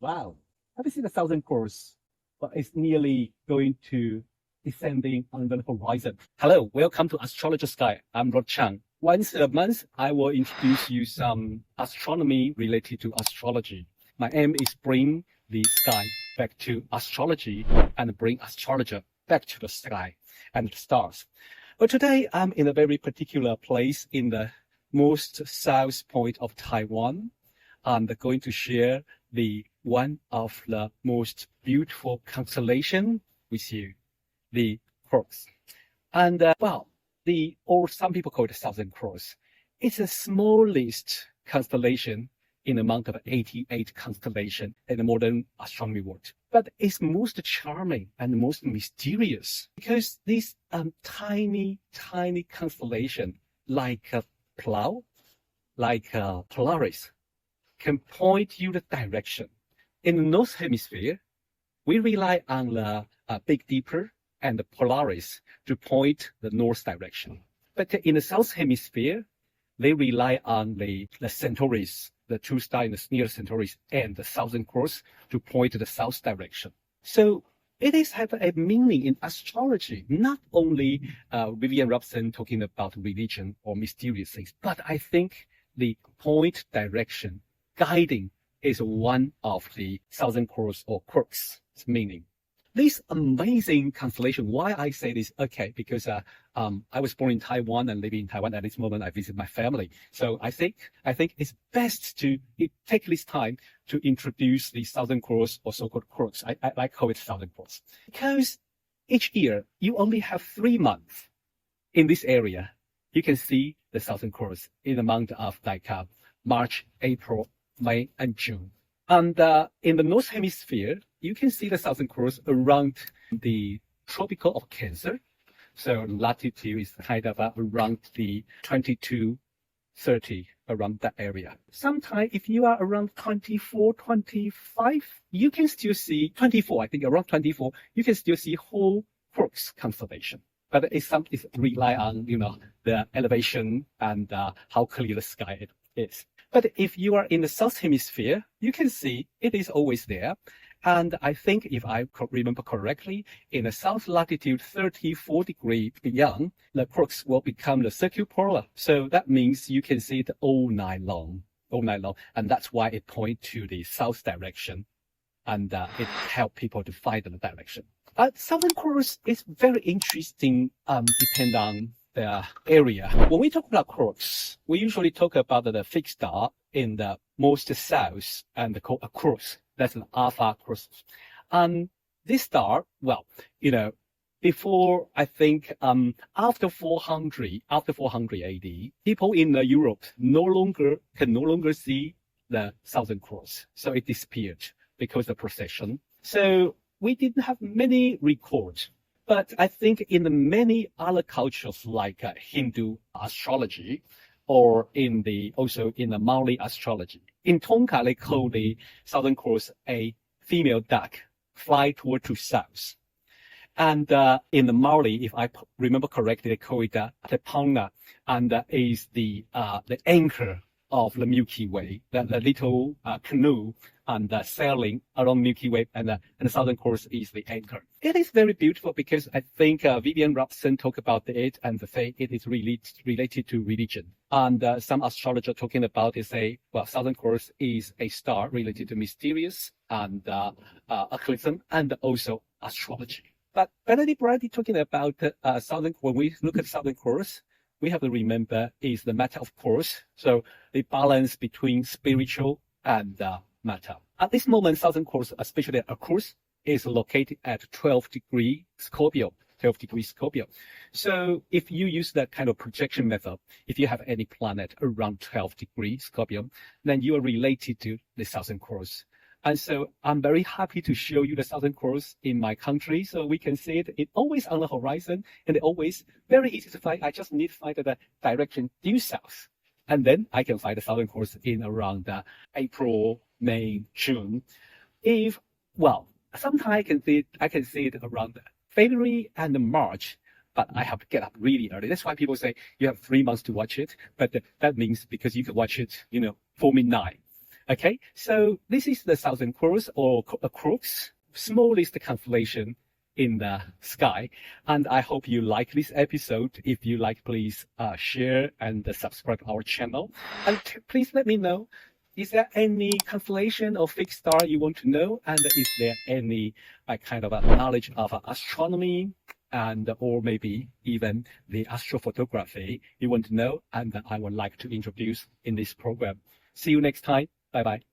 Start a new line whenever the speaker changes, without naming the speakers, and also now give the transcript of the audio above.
Wow. Have you seen the Southern Cross? But it's nearly going to descending on the horizon. Hello, welcome to Astrologer Sky. I'm Rod Chang. Once a month, I will introduce you some astronomy related to astrology. My aim is bring the sky back to astrology and bring astrologer back to the sky and the stars. But today, I'm in a very particular place in the most south point of Taiwan. I'm going to share the one of the most beautiful constellation with you, the Cross. And or some people call it the Southern Cross. It's the smallest constellation in among of 88 constellations in the modern astronomy world. But it's most charming and most mysterious because this tiny constellation, like a plow, like a Polaris, can point you the direction. In the North Hemisphere, we rely on the Big Dipper and the Polaris to point the north direction. But in the South Hemisphere, they rely on the Centaurus, the two stars near Centaurus, and the Southern Cross to point to the south direction. So it is have a meaning in astrology, not only Vivian Robson talking about religion or mysterious things, but I think the point direction guiding is one of the Southern Cross or Cross meaning. This amazing constellation, why I say this, okay, because I was born in Taiwan and living in Taiwan at this moment. I visit my family. So I think it's best to take this time to introduce the Southern Cross or so-called Cross. I like call it Southern Cross. Because each year, you only have 3 months in this area. You can see the Southern Cross in the month of March, April, May, and June. And in the North Hemisphere, you can see the Southern Cross around the tropical of Cancer. So latitude is kind of around the 22-30, around that area. Sometimes if you are around 24, 25, you can still see 24, I think around 24, you can still see whole Cross constellation. But it's rely on, the elevation and how clear the sky it is. But if you are in the South Hemisphere, you can see it is always there. And I think if I remember correctly, in the south latitude 34 degrees beyond, the Cross will become the circumpolar. So that means you can see it all night long. And that's why it points to the south direction. And it helps people to find the direction. Southern Cross is very interesting, depending on the area. When we talk about Cross, we usually talk about the fixed star in the most south and called a Cross. That's an Alpha Cross. And this star, before I think after 400 AD, people in Europe can no longer see the Southern Cross. So it disappeared because of the precession. So we didn't have many records. But I think in the many other cultures like Hindu astrology or also in the Maori astrology, in Tonga, they call the Southern Cross a female duck fly toward to south. And in the Maori, if I remember correctly, they call it Te Pauna, and is the anchor of the Milky Way, the little canoe and sailing along Milky Way, and the Southern Cross is the anchor. It is very beautiful because I think Vivian Robson talked about it and say it is related to religion. And some astrologer talking about it say, well, Southern Cross is a star related to mysterious and occultism and also astrology. But Benedict Brady talking about when we look at Southern Cross, we have to remember is the matter of course. So the balance between spiritual and matter. At this moment, Southern Cross, especially a Cross, is located at 12 degrees Scorpio. So if you use that kind of projection method, if you have any planet around 12 degrees Scorpio, then you are related to the Southern Cross. And so I'm very happy to show you the Southern Cross in my country. So we can see it. It's always on the horizon and it's always very easy to find. I just need to find the direction due south. And then I can find the Southern Cross in around April, May, June. Sometimes I can see it around February and March, but I have to get up really early. That's why people say you have 3 months to watch it. But that means because you can watch it, 4 midnight. Okay, so this is the Southern Cross or crux, smallest constellation in the sky. And I hope you like this episode. If you like, please share and subscribe our channel. And please let me know, is there any constellation or fixed star you want to know? And is there any kind of a knowledge of astronomy and or maybe even the astrophotography you want to know? And I would like to introduce in this program. See you next time. Bye-bye.